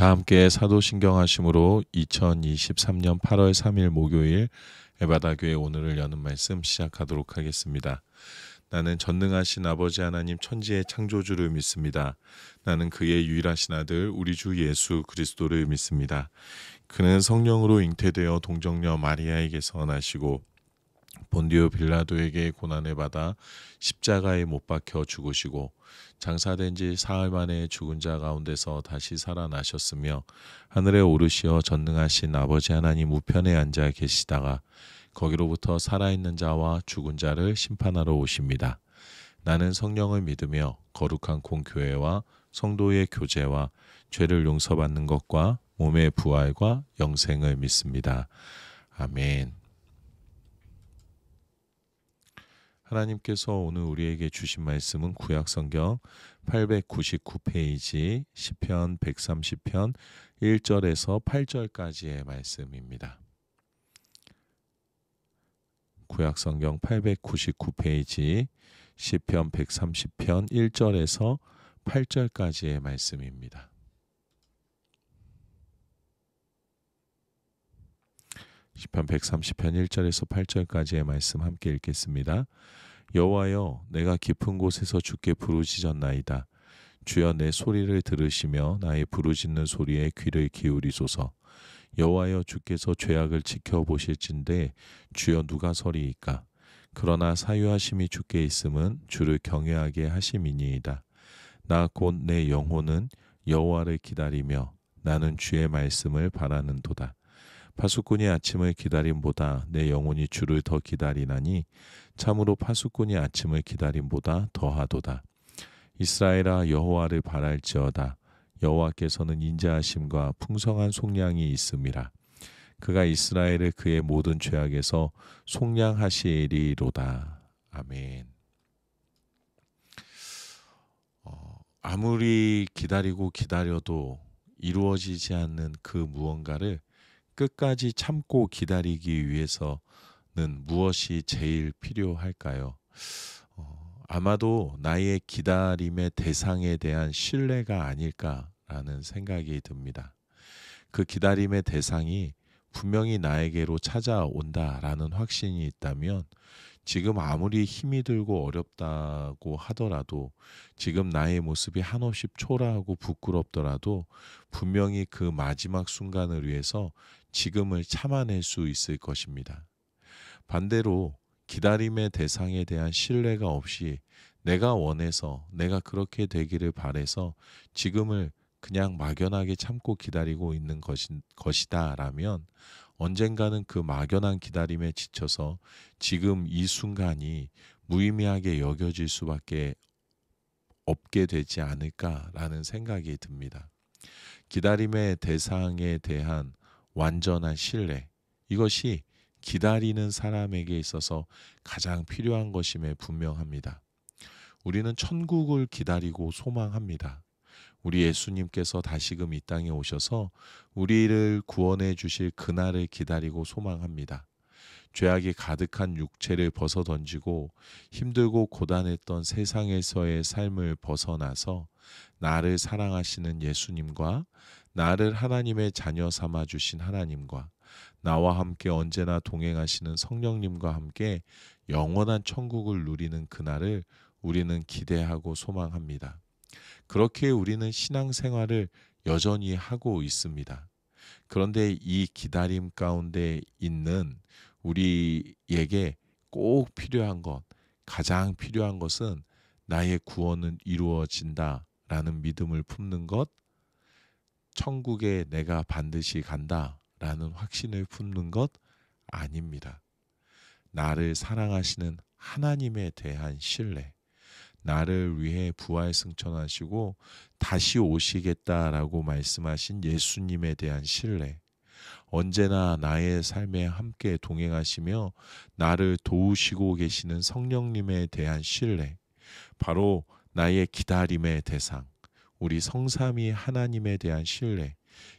다 함께 사도신경 하심으로 2023년 8월 3일 목요일 에바다교회 오늘을 여는 말씀 시작하도록 하겠습니다. 나는 전능하신 아버지 하나님 천지의 창조주를 믿습니다. 나는 그의 유일하신 아들 우리 주 예수 그리스도를 믿습니다. 그는 성령으로 잉태되어 동정녀 마리아에게서 나시고 본디오 빌라도에게 고난을 받아 십자가에 못 박혀 죽으시고 장사된 지 사흘 만에 죽은 자 가운데서 다시 살아나셨으며 하늘에 오르시어 전능하신 아버지 하나님 우편에 앉아 계시다가 거기로부터 살아있는 자와 죽은 자를 심판하러 오십니다. 나는 성령을 믿으며 거룩한 공교회와 성도의 교제와 죄를 용서받는 것과 몸의 부활과 영생을 믿습니다. 아멘. 하나님께서 오늘 우리에게 주신 말씀은 구약성경 899페이지 시편 130편 1절에서 8절까지의 말씀입니다. 구약성경 899페이지 시편 130편 1절에서 8절까지의 말씀입니다. 시편 130편 1절에서 8절까지의 말씀 함께 읽겠습니다. 여호와여, 내가 깊은 곳에서 주께 부르짖었나이다. 주여, 내 소리를 들으시며 나의 부르짖는 소리에 귀를 기울이소서. 여호와여, 주께서 죄악을 지켜보실진데 주여 누가 서리이까? 그러나 사유하심이 주께 있음은 주를 경외하게 하심이니이다. 나 곧 내 영혼은 여호와를 기다리며 나는 주의 말씀을 바라는도다. 파수꾼이 아침을 기다림보다 내 영혼이 주를 더 기다리나니 참으로 파수꾼이 아침을 기다림보다 더하도다. 이스라엘아, 여호와를 바랄지어다. 여호와께서는 인자하심과 풍성한 속량이 있음이라. 그가 이스라엘을 그의 모든 죄악에서 속량하시리로다. 아멘. 아무리 기다리고 기다려도 이루어지지 않는 그 무언가를 끝까지 참고 기다리기 위해서는 무엇이 제일 필요할까요? 아마도 나의 기다림의 대상에 대한 신뢰가 아닐까라는 생각이 듭니다. 그 기다림의 대상이 분명히 나에게로 찾아온다라는 확신이 있다면 지금 아무리 힘이 들고 어렵다고 하더라도 지금 나의 모습이 한없이 초라하고 부끄럽더라도 분명히 그 마지막 순간을 위해서 지금을 참아낼 수 있을 것입니다. 반대로 기다림의 대상에 대한 신뢰가 없이 내가 원해서 내가 그렇게 되기를 바라서 지금을 그냥 막연하게 참고 기다리고 있는 것이다라면 언젠가는 그 막연한 기다림에 지쳐서 지금 이 순간이 무의미하게 여겨질 수밖에 없게 되지 않을까라는 생각이 듭니다. 기다림의 대상에 대한 완전한 신뢰, 이것이 기다리는 사람에게 있어서 가장 필요한 것임에 분명합니다. 우리는 천국을 기다리고 소망합니다. 우리 예수님께서 다시금 이 땅에 오셔서 우리를 구원해 주실 그날을 기다리고 소망합니다. 죄악이 가득한 육체를 벗어던지고 힘들고 고단했던 세상에서의 삶을 벗어나서 나를 사랑하시는 예수님과 나를 하나님의 자녀 삼아 주신 하나님과 나와 함께 언제나 동행하시는 성령님과 함께 영원한 천국을 누리는 그날을 우리는 기대하고 소망합니다. 그렇게 우리는 신앙생활을 여전히 하고 있습니다. 그런데 이 기다림 가운데 있는 우리에게 꼭 필요한 것, 가장 필요한 것은 나의 구원은 이루어진다라는 믿음을 품는 것, 천국에 내가 반드시 간다라는 확신을 품는 것 아닙니다. 나를 사랑하시는 하나님에 대한 신뢰, 나를 위해 부활승천하시고 다시 오시겠다라고 말씀하신 예수님에 대한 신뢰, 언제나 나의 삶에 함께 동행하시며 나를 도우시고 계시는 성령님에 대한 신뢰, 바로 나의 기다림의 대상, 우리 성삼위 하나님에 대한 신뢰,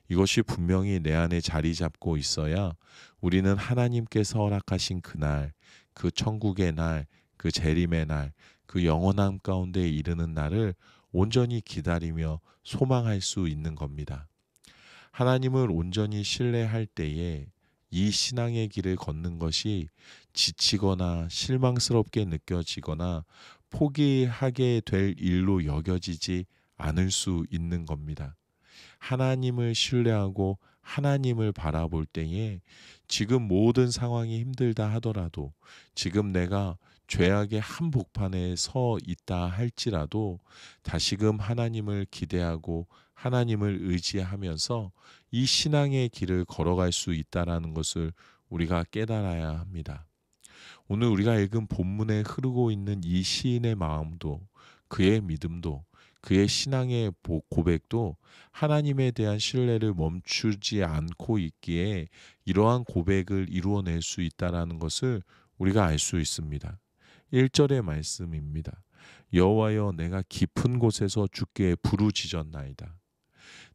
이것이 분명히 내 안에 자리 잡고 있어야 우리는 하나님께서 허락하신 그날, 그 천국의 날, 그 재림의 날, 그 영원함 가운데 이르는 날을 온전히 기다리며 소망할 수 있는 겁니다. 하나님을 온전히 신뢰할 때에 이 신앙의 길을 걷는 것이 지치거나 실망스럽게 느껴지거나 포기하게 될 일로 여겨지지 않을 수 있는 겁니다. 하나님을 신뢰하고 하나님을 바라볼 때에 지금 모든 상황이 힘들다 하더라도, 지금 내가 죄악의 한복판에 서 있다 할지라도 다시금 하나님을 기대하고 하나님을 의지하면서 이 신앙의 길을 걸어갈 수 있다라는 것을 우리가 깨달아야 합니다. 오늘 우리가 읽은 본문에 흐르고 있는 이 시인의 마음도, 그의 믿음도, 그의 신앙의 고백도 하나님에 대한 신뢰를 멈추지 않고 있기에 이러한 고백을 이루어낼 수 있다라는 것을 우리가 알 수 있습니다. 1절의 말씀입니다. 여호와여, 내가 깊은 곳에서 주께 부르짖었나이다.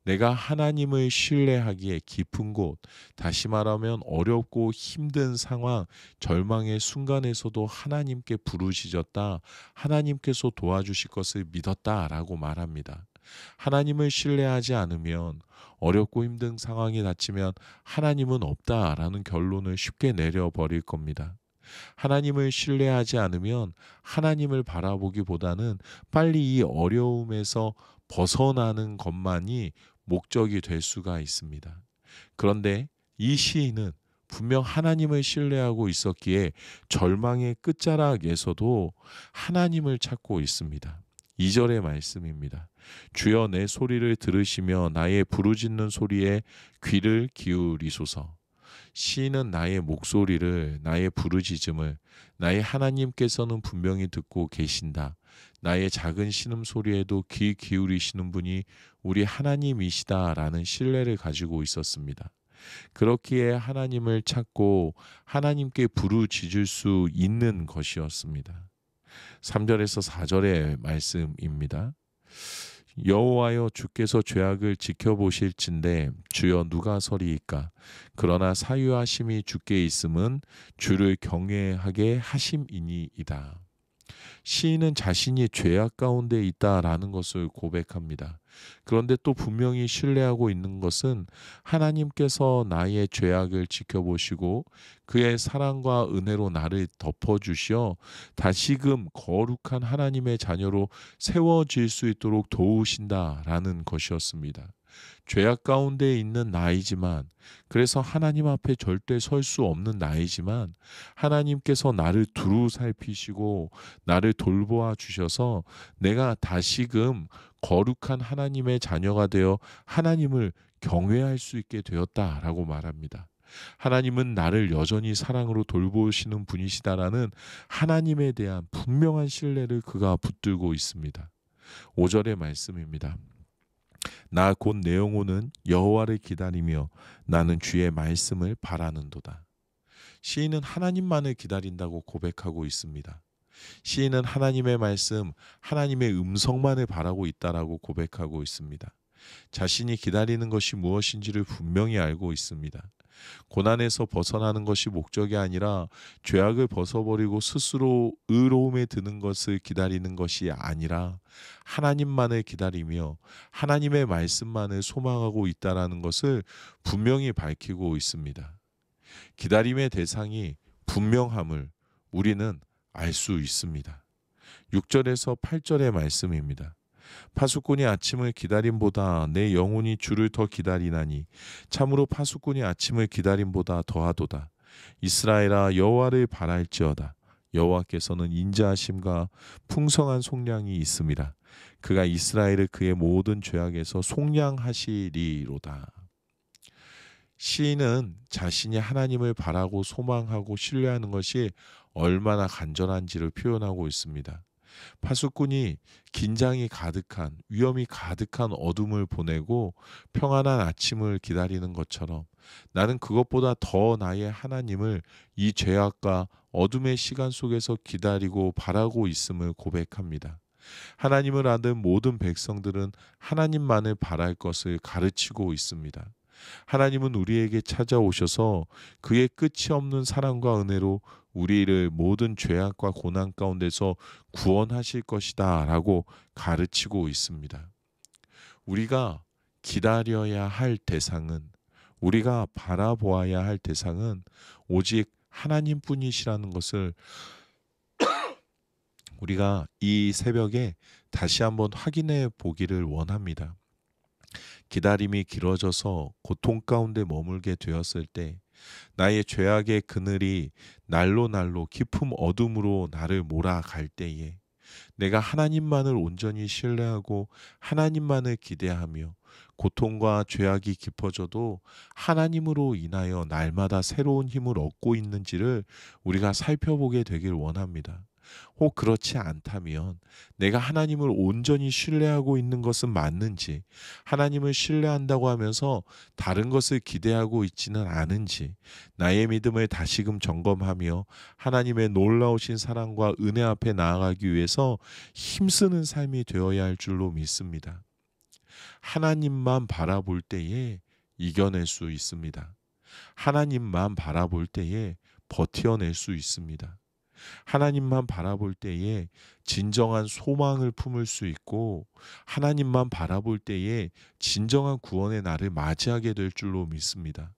내가 하나님을 신뢰하기에 깊은 곳, 다시 말하면 어렵고 힘든 상황, 절망의 순간에서도 하나님께 부르짖었다, 하나님께서 도와주실 것을 믿었다라고 말합니다. 하나님을 신뢰하지 않으면, 어렵고 힘든 상황이 닥치면 하나님은 없다라는 결론을 쉽게 내려버릴 겁니다. 하나님을 신뢰하지 않으면 하나님을 바라보기보다는 빨리 이 어려움에서 벗어나는 것만이 목적이 될 수가 있습니다. 그런데 이 시인은 분명 하나님을 신뢰하고 있었기에 절망의 끝자락에서도 하나님을 찾고 있습니다. 2절의 말씀입니다. 주여, 내 소리를 들으시며 나의 부르짖는 소리에 귀를 기울이소서. 시인은 나의 목소리를, 나의 부르짖음을 나의 하나님께서는 분명히 듣고 계신다, 나의 작은 신음소리에도 귀 기울이시는 분이 우리 하나님이시다라는 신뢰를 가지고 있었습니다. 그렇기에 하나님을 찾고 하나님께 부르짖을 수 있는 것이었습니다. 3절에서 4절의 말씀입니다. 여호와여, 주께서 죄악을 지켜보실진대 주여 누가 서리이까? 그러나 사유하심이 주께 있음은 주를 경외하게 하심이니이다. 시인은 자신이 죄악 가운데 있다라는 것을 고백합니다. 그런데 또 분명히 신뢰하고 있는 것은 하나님께서 나의 죄악을 지켜보시고 그의 사랑과 은혜로 나를 덮어주시어 다시금 거룩한 하나님의 자녀로 세워질 수 있도록 도우신다라는 것이었습니다. 죄악 가운데 있는 나이지만, 그래서 하나님 앞에 절대 설 수 없는 나이지만 하나님께서 나를 두루 살피시고 나를 돌보아 주셔서 내가 다시금 거룩한 하나님의 자녀가 되어 하나님을 경외할 수 있게 되었다라고 말합니다. 하나님은 나를 여전히 사랑으로 돌보시는 분이시다라는 하나님에 대한 분명한 신뢰를 그가 붙들고 있습니다. 5절의 말씀입니다. 나 곧 내 영혼은 여호와를 기다리며 나는 주의 말씀을 바라는도다. 시인은 하나님만을 기다린다고 고백하고 있습니다. 시인은 하나님의 말씀, 하나님의 음성만을 바라고 있다라고 고백하고 있습니다. 자신이 기다리는 것이 무엇인지를 분명히 알고 있습니다. 고난에서 벗어나는 것이 목적이 아니라 죄악을 벗어버리고 스스로 의로움에 드는 것을 기다리는 것이 아니라 하나님만을 기다리며 하나님의 말씀만을 소망하고 있다라는 것을 분명히 밝히고 있습니다. 기다림의 대상이 분명함을 우리는 알 수 있습니다. 6절에서 8절의 말씀입니다. 파수꾼이 아침을 기다림보다 내 영혼이 주를 더 기다리나니 참으로 파수꾼이 아침을 기다림보다 더하도다. 이스라엘아, 여호와를 바랄지어다. 여호와께서는 인자하심과 풍성한 속량이 있음이라. 그가 이스라엘을 그의 모든 죄악에서 속량하시리로다. 시인은 자신이 하나님을 바라고 소망하고 신뢰하는 것이 얼마나 간절한지를 표현하고 있습니다. 파수꾼이 긴장이 가득한, 위험이 가득한 어둠을 보내고 평안한 아침을 기다리는 것처럼 나는 그것보다 더 나의 하나님을 이 죄악과 어둠의 시간 속에서 기다리고 바라고 있음을 고백합니다. 하나님을 아는 모든 백성들은 하나님만을 바랄 것을 가르치고 있습니다. 하나님은 우리에게 찾아오셔서 그의 끝이 없는 사랑과 은혜로 우리를 모든 죄악과 고난 가운데서 구원하실 것이다 라고 가르치고 있습니다. 우리가 기다려야 할 대상은, 우리가 바라보아야 할 대상은 오직 하나님뿐이시라는 것을 우리가 이 새벽에 다시 한번 확인해 보기를 원합니다. 기다림이 길어져서 고통 가운데 머물게 되었을 때, 나의 죄악의 그늘이 날로 날로 깊은 어둠으로 나를 몰아갈 때에, 내가 하나님만을 온전히 신뢰하고 하나님만을 기대하며 고통과 죄악이 깊어져도 하나님으로 인하여 날마다 새로운 힘을 얻고 있는지를 우리가 살펴보게 되길 원합니다. 혹 그렇지 않다면 내가 하나님을 온전히 신뢰하고 있는 것은 맞는지, 하나님을 신뢰한다고 하면서 다른 것을 기대하고 있지는 않은지, 나의 믿음을 다시금 점검하며 하나님의 놀라우신 사랑과 은혜 앞에 나아가기 위해서 힘쓰는 삶이 되어야 할 줄로 믿습니다. 하나님만 바라볼 때에 이겨낼 수 있습니다. 하나님만 바라볼 때에 버텨낼 수 있습니다. 하나님만 바라볼 때에 진정한 소망을 품을 수 있고, 하나님만 바라볼 때에 진정한 구원의 날을 맞이하게 될 줄로 믿습니다.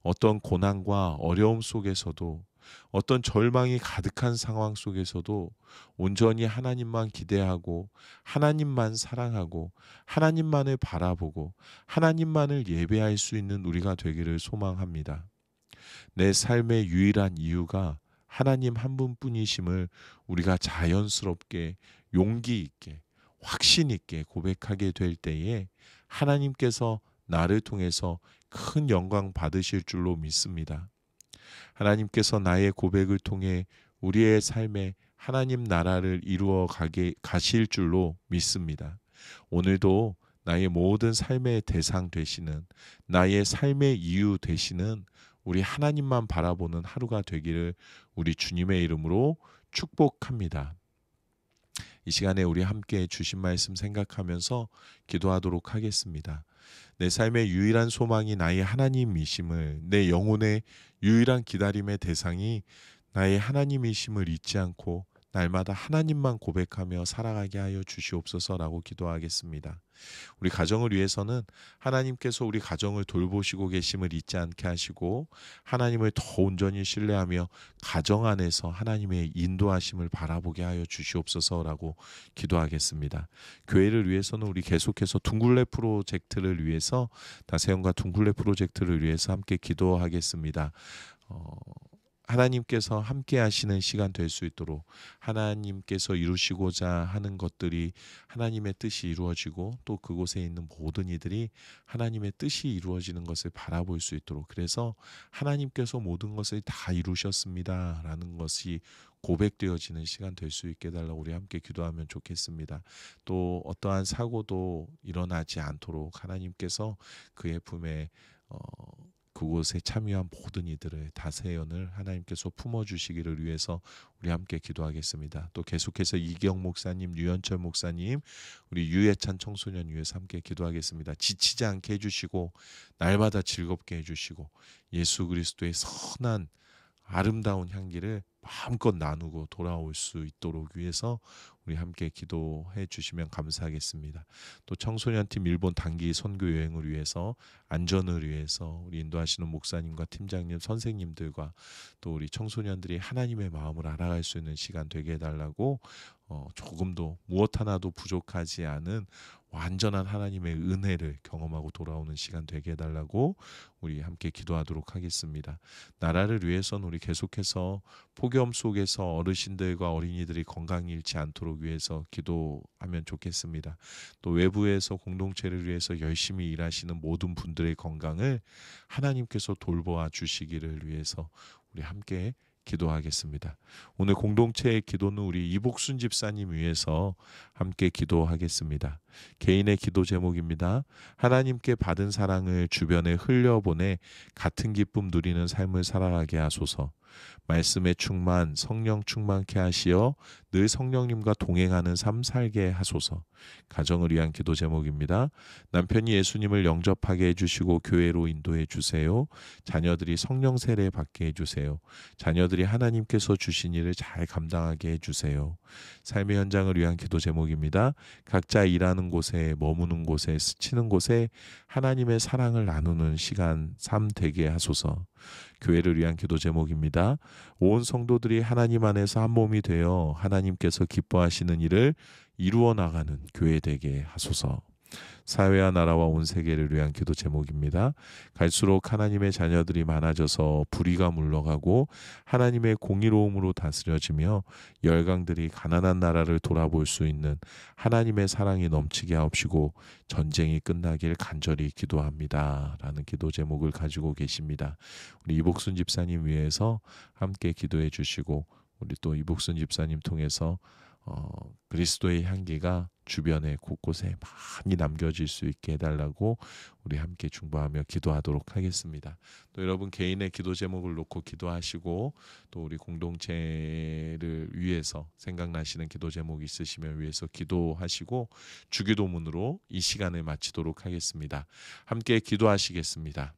어떤 고난과 어려움 속에서도, 어떤 절망이 가득한 상황 속에서도 온전히 하나님만 기대하고 하나님만 사랑하고 하나님만을 바라보고 하나님만을 예배할 수 있는 우리가 되기를 소망합니다. 내 삶의 유일한 이유가 하나님 한 분뿐이심을 우리가 자연스럽게 용기 있게 확신 있게 고백하게 될 때에 하나님께서 나를 통해서 큰 영광 받으실 줄로 믿습니다. 하나님께서 나의 고백을 통해 우리의 삶에 하나님 나라를 이루어 가실 줄로 믿습니다. 오늘도 나의 모든 삶의 대상 되시는, 나의 삶의 이유 되시는 우리 하나님만 바라보는 하루가 되기를 우리 주님의 이름으로 축복합니다. 이 시간에 우리 함께 주신 말씀 생각하면서 기도하도록 하겠습니다. 내 삶의 유일한 소망이 나의 하나님이심을, 내 영혼의 유일한 기다림의 대상이 나의 하나님이심을 잊지 않고 날마다 하나님만 고백하며 살아가게 하여 주시옵소서라고 기도하겠습니다. 우리 가정을 위해서는 하나님께서 우리 가정을 돌보시고 계심을 잊지 않게 하시고 하나님을 더 온전히 신뢰하며 가정 안에서 하나님의 인도하심을 바라보게 하여 주시옵소서라고 기도하겠습니다. 교회를 위해서는 우리 계속해서 둥굴레 프로젝트를 위해서, 다세형과 둥굴레 프로젝트를 위해서 함께 기도하겠습니다. 하나님께서 함께 하시는 시간 될 수 있도록, 하나님께서 이루시고자 하는 것들이 하나님의 뜻이 이루어지고 또 그곳에 있는 모든 이들이 하나님의 뜻이 이루어지는 것을 바라볼 수 있도록, 그래서 하나님께서 모든 것을 다 이루셨습니다 라는 것이 고백되어지는 시간 될 수 있게 달라고 우리 함께 기도하면 좋겠습니다. 또 어떠한 사고도 일어나지 않도록 하나님께서 그의 품에 그곳에 참여한 모든 이들의 다세연을 하나님께서 품어주시기를 위해서 우리 함께 기도하겠습니다. 또 계속해서 이경 목사님, 유현철 목사님, 우리 유해찬 청소년 위해서 함께 기도하겠습니다. 지치지 않게 해주시고 날마다 즐겁게 해주시고 예수 그리스도의 선한 아름다운 향기를 마음껏 나누고 돌아올 수 있도록 위해서 우리 함께 기도해 주시면 감사하겠습니다. 또 청소년팀 일본 단기 선교 여행을 위해서, 안전을 위해서 우리 인도하시는 목사님과 팀장님, 선생님들과 또 우리 청소년들이 하나님의 마음을 알아갈 수 있는 시간 되게 해달라고, 조금도 무엇 하나도 부족하지 않은 완전한 하나님의 은혜를 경험하고 돌아오는 시간 되게 해달라고 우리 함께 기도하도록 하겠습니다. 나라를 위해서는 우리 계속해서 폭염 속에서 어르신들과 어린이들이 건강히 잃지 않도록 위해서 기도하면 좋겠습니다. 또 외부에서 공동체를 위해서 열심히 일하시는 모든 분들의 건강을 하나님께서 돌보아 주시기를 위해서 우리 함께 기도하겠습니다. 오늘 공동체의 기도는 우리 이복순 집사님 위해서 함께 기도하겠습니다. 개인의 기도 제목입니다. 하나님께 받은 사랑을 주변에 흘려보내 같은 기쁨 누리는 삶을 살아가게 하소서. 말씀의 충만, 성령 충만케 하시어 늘 성령님과 동행하는 삶 살게 하소서. 가정을 위한 기도 제목입니다. 남편이 예수님을 영접하게 해주시고 교회로 인도해 주세요. 자녀들이 성령 세례 받게 해주세요. 자녀들이 하나님께서 주신 일을 잘 감당하게 해주세요. 삶의 현장을 위한 기도 제목입니다. 각자 일하는 곳에, 머무는 곳에, 스치는 곳에 하나님의 사랑을 나누는 시간, 삶 되게 하소서. 교회를 위한 기도 제목입니다. 온 성도들이 하나님 안에서 한 몸이 되어 하나님께서 기뻐하시는 일을 이루어 나가는 교회 되게 하소서. 사회와 나라와 온 세계를 위한 기도 제목입니다. 갈수록 하나님의 자녀들이 많아져서 불의가 물러가고 하나님의 공의로움으로 다스려지며 열강들이 가난한 나라를 돌아볼 수 있는 하나님의 사랑이 넘치게 하옵시고 전쟁이 끝나길 간절히 기도합니다. 라는 기도 제목을 가지고 계십니다. 우리 이복순 집사님 위해서 함께 기도해 주시고 우리 또 이복순 집사님 통해서 그리스도의 향기가 주변에 곳곳에 많이 남겨질 수 있게 해달라고 우리 함께 중보하며 기도하도록 하겠습니다. 또 여러분 개인의 기도 제목을 놓고 기도하시고 또 우리 공동체를 위해서 생각나시는 기도 제목 있으시면 위해서 기도하시고 주기도문으로 이 시간을 마치도록 하겠습니다. 함께 기도하시겠습니다.